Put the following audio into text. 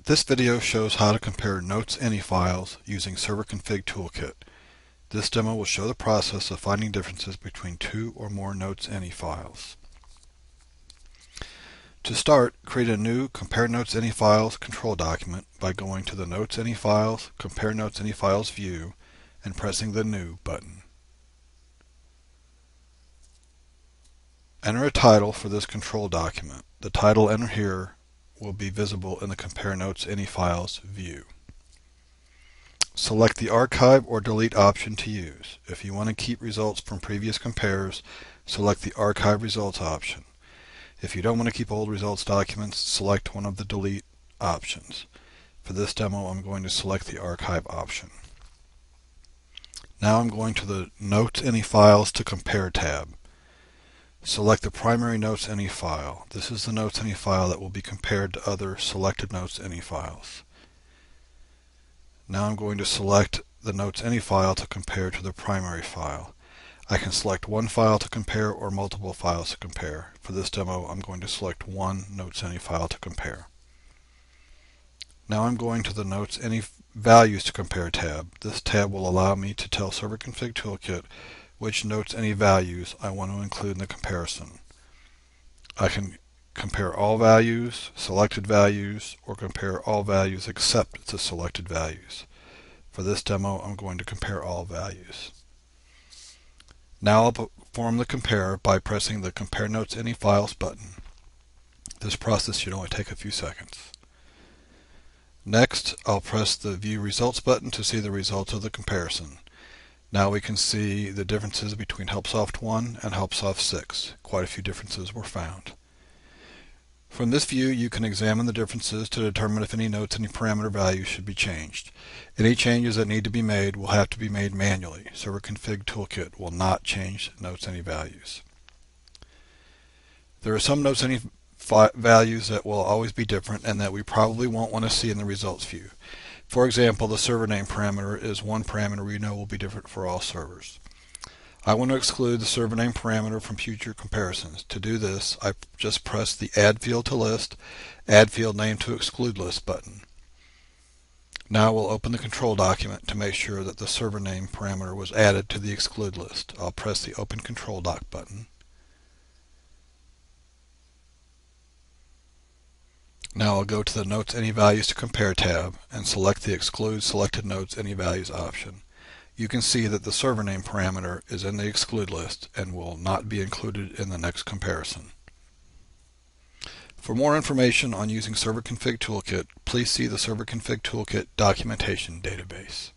This video shows how to compare NOTES.INI files using Server Config Toolkit. This demo will show the process of finding differences between two or more NOTES.INI files. To start, create a new Compare NOTES.INI Files control document by going to the NOTES.INI Files, Compare NOTES.INI Files view, and pressing the New button. Enter a title for this control document. The title entered here will be visible in the Compare NOTES.INI Files view. Select the Archive or Delete option to use. If you want to keep results from previous compares, select the Archive Results option. If you don't want to keep old results documents, select one of the Delete options. For this demo, I'm going to select the Archive option. Now I'm going to the NOTES.INI Files to Compare tab. Select the primary NOTES.INI file. This is the NOTES.INI file that will be compared to other selected NOTES.INI files. Now I'm going to select the NOTES.INI file to compare to the primary file. I can select one file to compare or multiple files to compare. For this demo, I'm going to select one NOTES.INI file to compare. Now I'm going to the NOTES.INI Values to Compare tab. This tab will allow me to tell Server Config Toolkit which NOTES.INI values I want to include in the comparison. I can compare all values, selected values, or compare all values except the selected values. For this demo, I'm going to compare all values. Now I'll perform the compare by pressing the Compare NOTES.INI Files button. This process should only take a few seconds. Next, I'll press the View Results button to see the results of the comparison. Now we can see the differences between HelpSoft 1 and HelpSoft 6. Quite a few differences were found. From this view, you can examine the differences to determine if any NOTES.INI parameter values should be changed. Any changes that need to be made will have to be made manually. Server Config Toolkit will not change NOTES.INI values. There are some NOTES.INI values that will always be different and that we probably won't want to see in the results view. For example, the server name parameter is one parameter we know will be different for all servers. I want to exclude the server name parameter from future comparisons. To do this, I just press the Add Field to List, Add Field Name to Exclude List button. Now we'll open the control document to make sure that the server name parameter was added to the exclude list. I'll press the Open Control Doc button. Now I'll go to the NOTES.INI Values to Compare tab and select the Exclude Selected NOTES.INI Values option. You can see that the server name parameter is in the exclude list and will not be included in the next comparison. For more information on using Server Config Toolkit, please see the Server Config Toolkit documentation database.